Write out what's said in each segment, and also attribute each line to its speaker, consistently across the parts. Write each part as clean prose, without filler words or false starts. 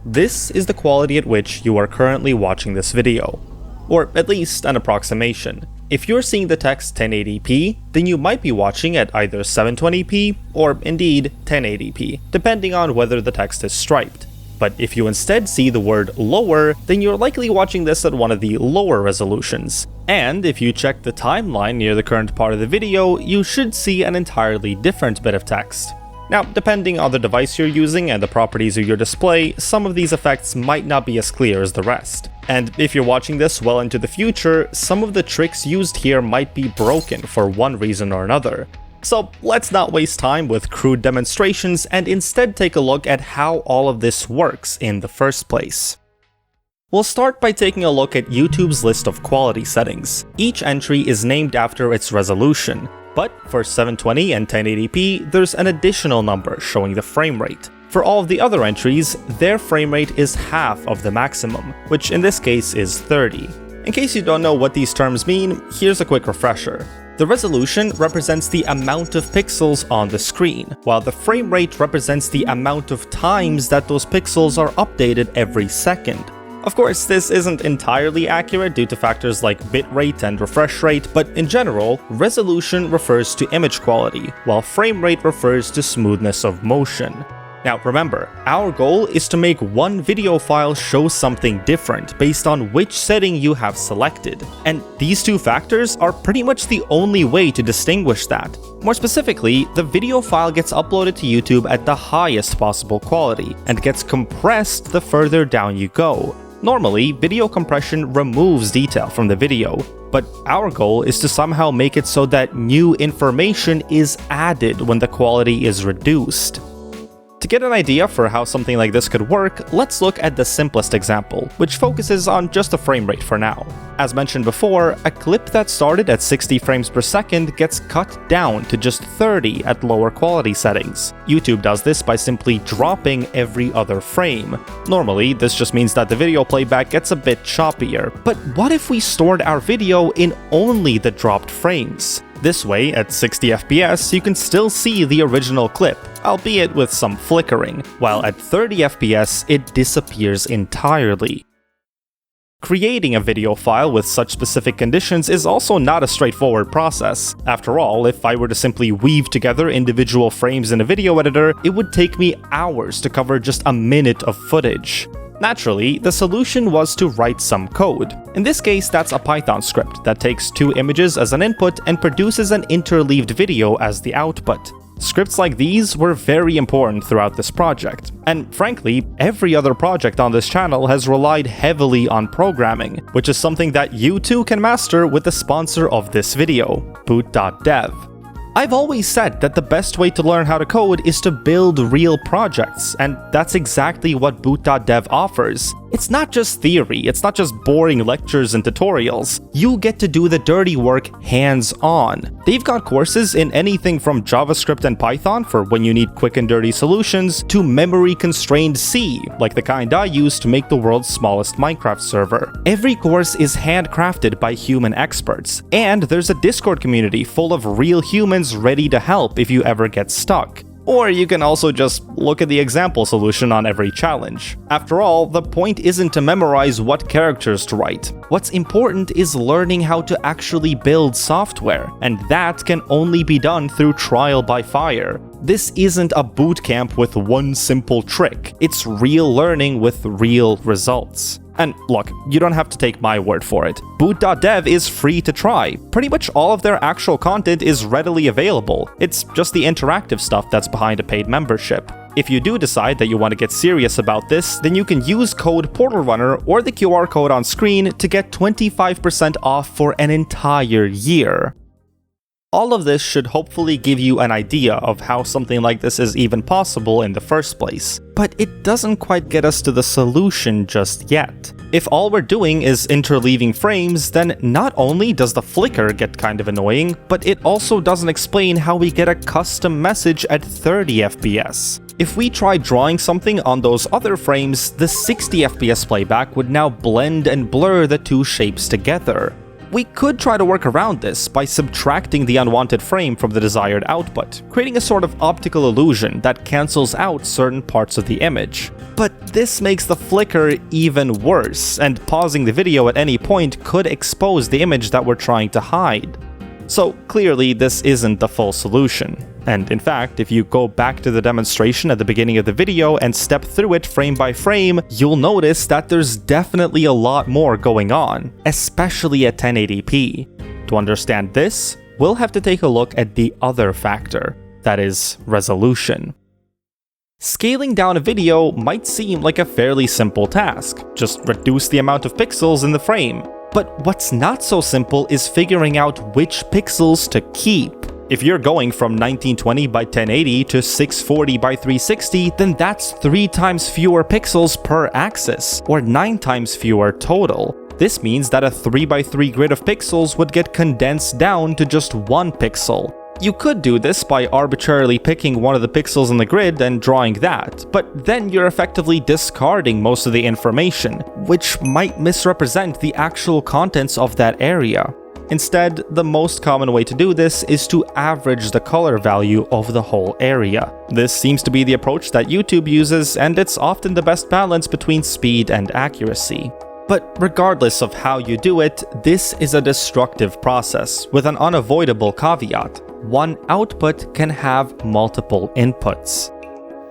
Speaker 1: This is the quality at which you are currently watching this video, or at least an approximation. If you're seeing the text 1080p, then you might be watching at either 720p or indeed 1080p, depending on whether the text is striped. But if you instead see the word lower, then you're likely watching this at one of the lower resolutions. And if you check the timeline near the current part of the video, you should see an entirely different bit of text. Now, depending on the device you're using and the properties of your display, some of these effects might not be as clear as the rest. And if you're watching this well into the future, some of the tricks used here might be broken for one reason or another. So let's not waste time with crude demonstrations and instead take a look at how all of this works in the first place. We'll start by taking a look at YouTube's list of quality settings. Each entry is named after its resolution, but for 720 and 1080p, there's an additional number showing the frame rate. For all of the other entries, their frame rate is half of the maximum, which in this case is 30. In case you don't know what these terms mean, here's a quick refresher. The resolution represents the amount of pixels on the screen, while the frame rate represents the amount of times that those pixels are updated every second. Of course, this isn't entirely accurate due to factors like bitrate and refresh rate, but in general, resolution refers to image quality, while frame rate refers to smoothness of motion. Now remember, our goal is to make one video file show something different based on which setting you have selected, and these two factors are pretty much the only way to distinguish that. More specifically, the video file gets uploaded to YouTube at the highest possible quality, and gets compressed the further down you go. Normally, video compression removes detail from the video, but our goal is to somehow make it so that new information is added when the quality is reduced. To get an idea for how something like this could work, let's look at the simplest example, which focuses on just the frame rate for now. As mentioned before, a clip that started at 60 frames per second gets cut down to just 30 at lower quality settings. YouTube does this by simply dropping every other frame. Normally, this just means that the video playback gets a bit choppier, but what if we stored our video in only the dropped frames? This way, at 60 FPS, you can still see the original clip, albeit with some flickering, while at 30 FPS, it disappears entirely. Creating a video file with such specific conditions is also not a straightforward process. After all, if I were to simply weave together individual frames in a video editor, it would take me hours to cover just a minute of footage. Naturally, the solution was to write some code. In this case, that's a Python script that takes two images as an input and produces an interleaved video as the output. Scripts like these were very important throughout this project, and frankly, every other project on this channel has relied heavily on programming, which is something that you too can master with the sponsor of this video, boot.dev. I've always said that the best way to learn how to code is to build real projects, and that's exactly what boot.dev offers. It's not just theory, it's not just boring lectures and tutorials. You get to do the dirty work hands-on. They've got courses in anything from JavaScript and Python for when you need quick and dirty solutions, to memory-constrained C, like the kind I use to make the world's smallest Minecraft server. Every course is handcrafted by human experts, and there's a Discord community full of real humans ready to help if you ever get stuck. Or you can also just look at the example solution on every challenge. After all, the point isn't to memorize what characters to write. What's important is learning how to actually build software, and that can only be done through trial by fire. This isn't a boot camp with one simple trick. It's real learning with real results. And look, you don't have to take my word for it. Boot.dev is free to try. Pretty much all of their actual content is readily available. It's just the interactive stuff that's behind a paid membership. If you do decide that you want to get serious about this, then you can use code Portal Runner or the QR code on screen to get 25% off for an entire year. All of this should hopefully give you an idea of how something like this is even possible in the first place. But it doesn't quite get us to the solution just yet. If all we're doing is interleaving frames, then not only does the flicker get kind of annoying, but it also doesn't explain how we get a custom message at 30 FPS. If we try drawing something on those other frames, the 60 FPS playback would now blend and blur the two shapes together. We could try to work around this by subtracting the unwanted frame from the desired output, creating a sort of optical illusion that cancels out certain parts of the image. But this makes the flicker even worse, and pausing the video at any point could expose the image that we're trying to hide. So clearly this isn't the full solution. And in fact, if you go back to the demonstration at the beginning of the video and step through it frame by frame, you'll notice that there's definitely a lot more going on, especially at 1080p. To understand this, we'll have to take a look at the other factor, that is, resolution. Scaling down a video might seem like a fairly simple task, just reduce the amount of pixels in the frame. But what's not so simple is figuring out which pixels to keep. If you're going from 1920 by 1080 to 640 by 360, then that's 3 times fewer pixels per axis, or 9 times fewer total. This means that a 3x3 grid of pixels would get condensed down to just 1 pixel. You could do this by arbitrarily picking one of the pixels in the grid and drawing that, but then you're effectively discarding most of the information, which might misrepresent the actual contents of that area. Instead, the most common way to do this is to average the color value of the whole area. This seems to be the approach that YouTube uses, and it's often the best balance between speed and accuracy. But regardless of how you do it, this is a destructive process with an unavoidable caveat. One output can have multiple inputs.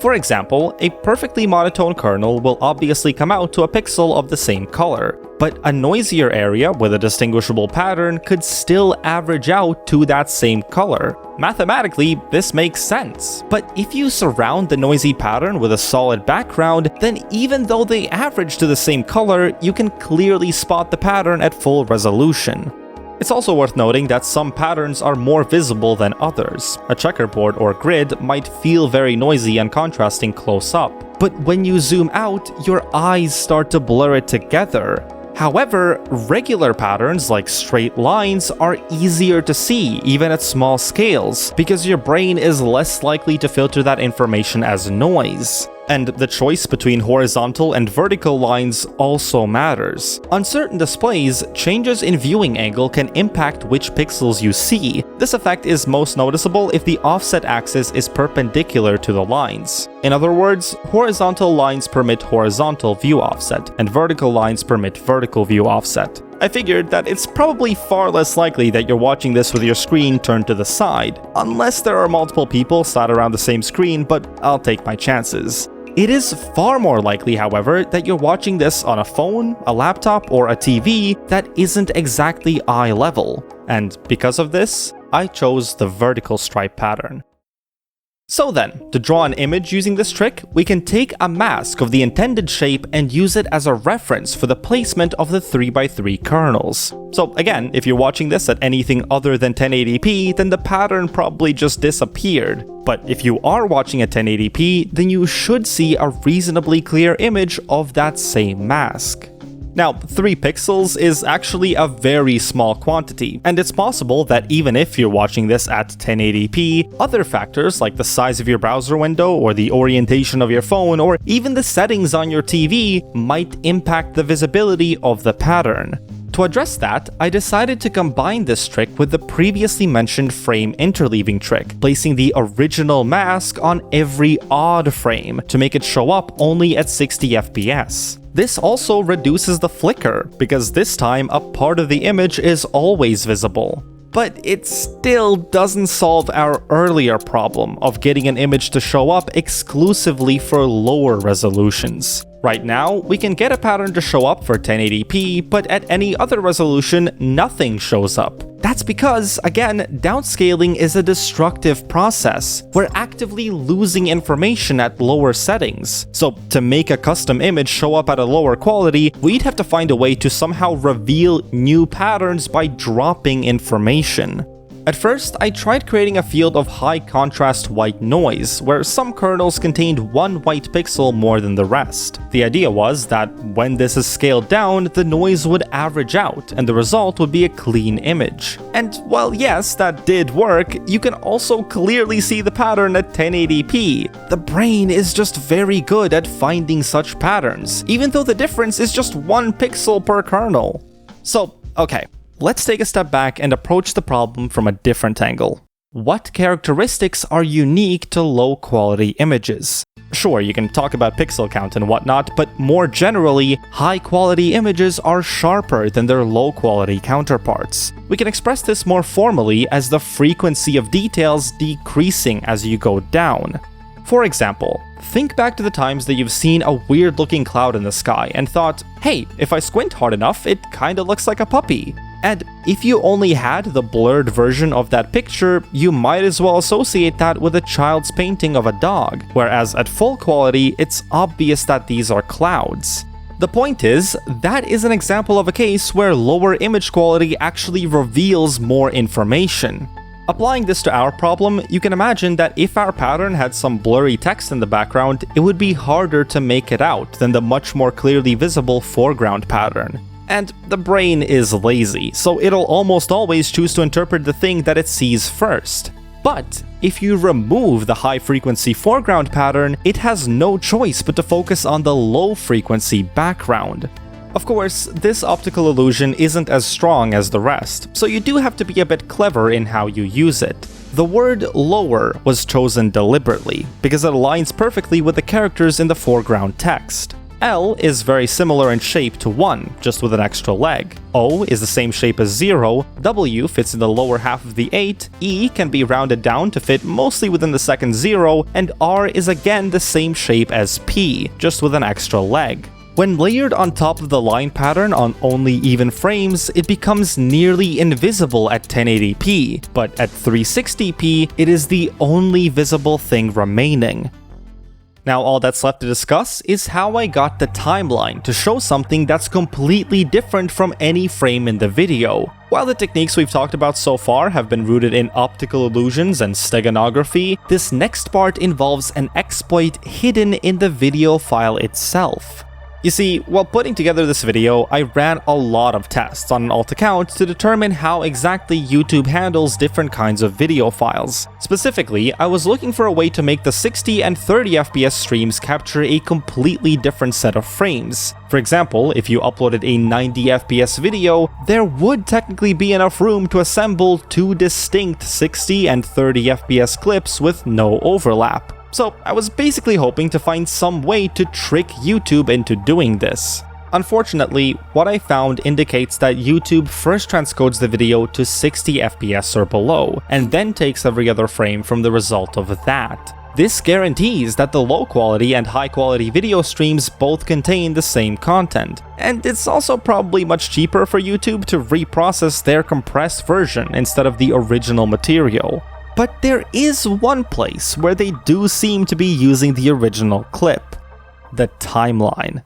Speaker 1: For example, a perfectly monotone kernel will obviously come out to a pixel of the same color, but a noisier area with a distinguishable pattern could still average out to that same color. Mathematically, this makes sense, but if you surround the noisy pattern with a solid background, then even though they average to the same color, you can clearly spot the pattern at full resolution. It's also worth noting that some patterns are more visible than others. A checkerboard or grid might feel very noisy and contrasting close up, but when you zoom out, your eyes start to blur it together. However, regular patterns like straight lines are easier to see even at small scales, because your brain is less likely to filter that information as noise. And the choice between horizontal and vertical lines also matters. On certain displays, changes in viewing angle can impact which pixels you see. This effect is most noticeable if the offset axis is perpendicular to the lines. In other words, horizontal lines permit horizontal view offset, and vertical lines permit vertical view offset. I figured that it's probably far less likely that you're watching this with your screen turned to the side, unless there are multiple people sat around the same screen, but I'll take my chances. It is far more likely, however, that you're watching this on a phone, a laptop, or a TV that isn't exactly eye level. And because of this, I chose the vertical stripe pattern. So then, to draw an image using this trick, we can take a mask of the intended shape and use it as a reference for the placement of the 3x3 kernels. So again, if you're watching this at anything other than 1080p, then the pattern probably just disappeared. But if you are watching at 1080p, then you should see a reasonably clear image of that same mask. Now, 3 pixels is actually a very small quantity, and it's possible that even if you're watching this at 1080p, other factors like the size of your browser window or the orientation of your phone or even the settings on your TV might impact the visibility of the pattern. To address that, I decided to combine this trick with the previously mentioned frame interleaving trick, placing the original mask on every odd frame to make it show up only at 60 FPS. This also reduces the flicker, because this time a part of the image is always visible. But it still doesn't solve our earlier problem of getting an image to show up exclusively for lower resolutions. Right now, we can get a pattern to show up for 1080p, but at any other resolution, nothing shows up. That's because, again, downscaling is a destructive process. We're actively losing information at lower settings. So to make a custom image show up at a lower quality, we'd have to find a way to somehow reveal new patterns by dropping information. At first, I tried creating a field of high contrast white noise, where some kernels contained 1 white pixel more than the rest. The idea was that when this is scaled down, the noise would average out, and the result would be a clean image. And while yes, that did work, you can also clearly see the pattern at 1080p. The brain is just very good at finding such patterns, even though the difference is just 1 pixel per kernel. So, okay. let's take a step back and approach the problem from a different angle. What characteristics are unique to low-quality images? Sure, you can talk about pixel count and whatnot, but more generally, high-quality images are sharper than their low-quality counterparts. We can express this more formally as the frequency of details decreasing as you go down. For example, think back to the times that you've seen a weird-looking cloud in the sky and thought, hey, if I squint hard enough, it kinda looks like a puppy. And if you only had the blurred version of that picture, you might as well associate that with a child's painting of a dog, whereas at full quality, it's obvious that these are clouds. The point is, that is an example of a case where lower image quality actually reveals more information. Applying this to our problem, you can imagine that if our pattern had some blurry text in the background, it would be harder to make it out than the much more clearly visible foreground pattern. And the brain is lazy, so it'll almost always choose to interpret the thing that it sees first. But if you remove the high-frequency foreground pattern, it has no choice but to focus on the low-frequency background. Of course, this optical illusion isn't as strong as the rest, so you do have to be a bit clever in how you use it. The word lower was chosen deliberately, because it aligns perfectly with the characters in the foreground text. L is very similar in shape to 1, just with an extra leg. O is the same shape as 0, W fits in the lower half of the 8, E can be rounded down to fit mostly within the second 0, and R is again the same shape as P, just with an extra leg. When layered on top of the line pattern on only even frames, it becomes nearly invisible at 1080p, but at 360p, it is the only visible thing remaining. Now all that's left to discuss is how I got the timeline to show something that's completely different from any frame in the video. While the techniques we've talked about so far have been rooted in optical illusions and steganography, this next part involves an exploit hidden in the video file itself. You see, while putting together this video, I ran a lot of tests on an alt account to determine how exactly YouTube handles different kinds of video files. Specifically, I was looking for a way to make the 60 and 30 FPS streams capture a completely different set of frames. For example, if you uploaded a 90 FPS video, there would technically be enough room to assemble two distinct 60 and 30 FPS clips with no overlap. So I was basically hoping to find some way to trick YouTube into doing this. Unfortunately, what I found indicates that YouTube first transcodes the video to 60 FPS or below, and then takes every other frame from the result of that. This guarantees that the low quality and high quality video streams both contain the same content, and it's also probably much cheaper for YouTube to reprocess their compressed version instead of the original material. But there is one place where they do seem to be using the original clip: the timeline.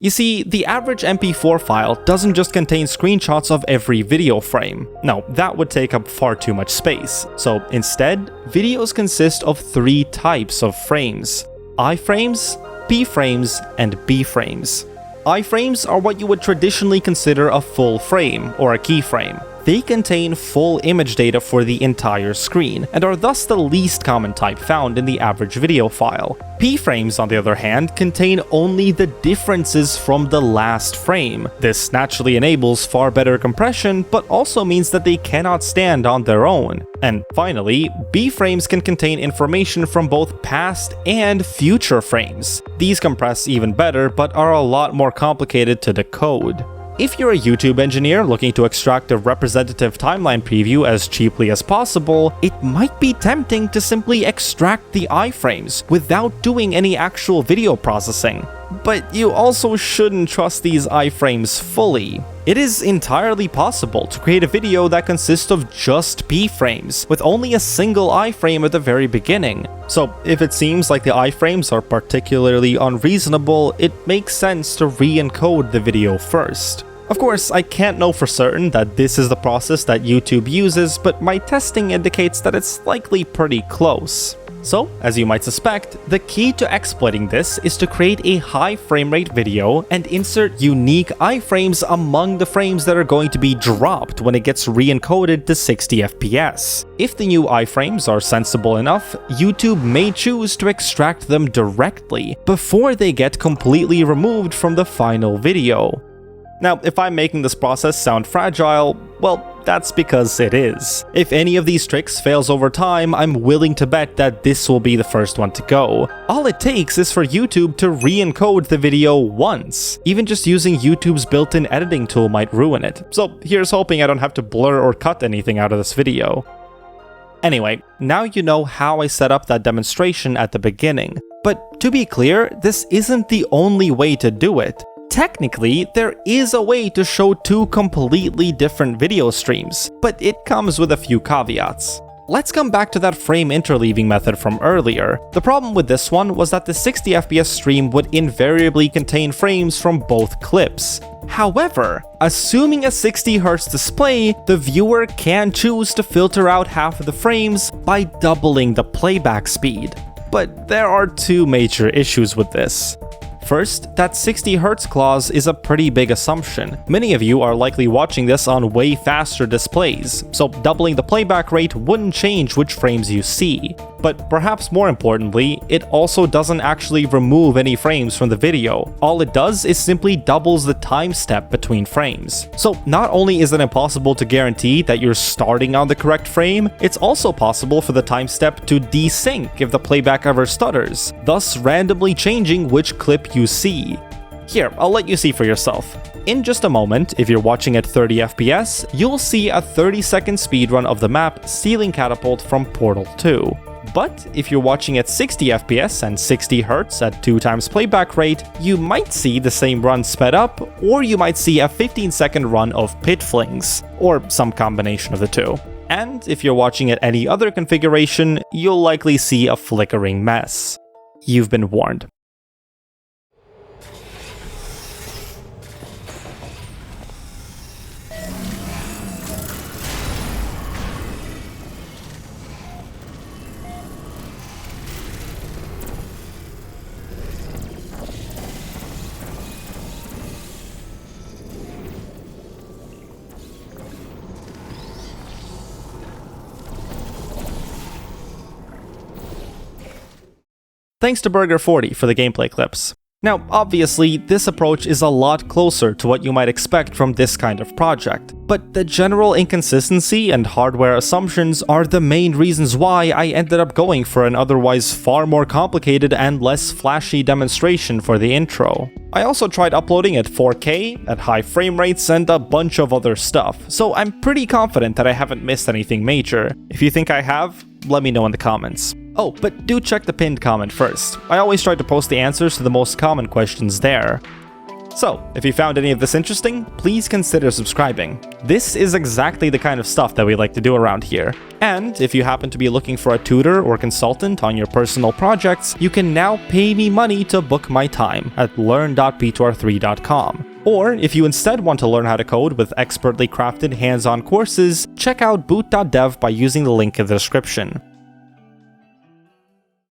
Speaker 1: You see, the average MP4 file doesn't just contain screenshots of every video frame. No, that would take up far too much space. So instead, videos consist of 3 types of frames: iframes, p-frames, and b-frames. Iframes are what you would traditionally consider a full frame, or a keyframe. They contain full image data for the entire screen, and are thus the least common type found in the average video file. P-frames, on the other hand, contain only the differences from the last frame. This naturally enables far better compression, but also means that they cannot stand on their own. And finally, B-frames can contain information from both past and future frames. These compress even better, but are a lot more complicated to decode. If you're a YouTube engineer looking to extract a representative timeline preview as cheaply as possible, it might be tempting to simply extract the iframes without doing any actual video processing. But you also shouldn't trust these iframes fully. It is entirely possible to create a video that consists of just p-frames, with only a single iframe at the very beginning. So if it seems like the iframes are particularly unreasonable, it makes sense to re-encode the video first. Of course, I can't know for certain that this is the process that YouTube uses, but my testing indicates that it's likely pretty close. So, as you might suspect, the key to exploiting this is to create a high frame rate video and insert unique iframes among the frames that are going to be dropped when it gets re-encoded to 60 FPS. If the new iframes are sensible enough, YouTube may choose to extract them directly before they get completely removed from the final video. Now, if I'm making this process sound fragile, Well, that's because it is. If any of these tricks fails over time, I'm willing to bet that this will be the first one to go. All it takes is for YouTube to re-encode the video once. Even just using YouTube's built-in editing tool might ruin it. So here's hoping I don't have to blur or cut anything out of this video. Anyway, now you know how I set up that demonstration at the beginning. But to be clear, this isn't the only way to do it. Technically, there is a way to show two completely different video streams, but it comes with a few caveats. Let's come back to that frame interleaving method from earlier. The problem with this one was that the 60 FPS stream would invariably contain frames from both clips. However, assuming a 60Hz display, the viewer can choose to filter out half of the frames by doubling the playback speed. But there are two major issues with this. First, that 60Hz clause is a pretty big assumption. Many of you are likely watching this on way faster displays, so doubling the playback rate wouldn't change which frames you see. But perhaps more importantly, it also doesn't actually remove any frames from the video. All it does is simply doubles the time step between frames. So not only is it impossible to guarantee that you're starting on the correct frame, it's also possible for the time step to desync if the playback ever stutters, thus randomly changing which clip you see. Here, I'll let you see for yourself. In just a moment, if you're watching at 30 FPS, you'll see a 30-second speedrun of the map Ceiling Catapult from Portal 2. But if you're watching at 60 FPS and 60Hz at 2 times playback rate, you might see the same run sped up, or you might see a 15-second run of Pit Flings, or some combination of the two. And if you're watching at any other configuration, you'll likely see a flickering mess. You've been warned. Thanks to Burger40 for the gameplay clips. Now, obviously, this approach is a lot closer to what you might expect from this kind of project, but the general inconsistency and hardware assumptions are the main reasons why I ended up going for an otherwise far more complicated and less flashy demonstration for the intro. I also tried uploading at 4K, at high frame rates, and a bunch of other stuff, so I'm pretty confident that I haven't missed anything major. If you think I have, let me know in the comments. Oh, but do check the pinned comment first. I always try to post the answers to the most common questions there. So, if you found any of this interesting, please consider subscribing. This is exactly the kind of stuff that we like to do around here. And if you happen to be looking for a tutor or consultant on your personal projects, you can now pay me money to book my time at learn.ptor3.com. Or if you instead want to learn how to code with expertly crafted hands-on courses, check out boot.dev by using the link in the description.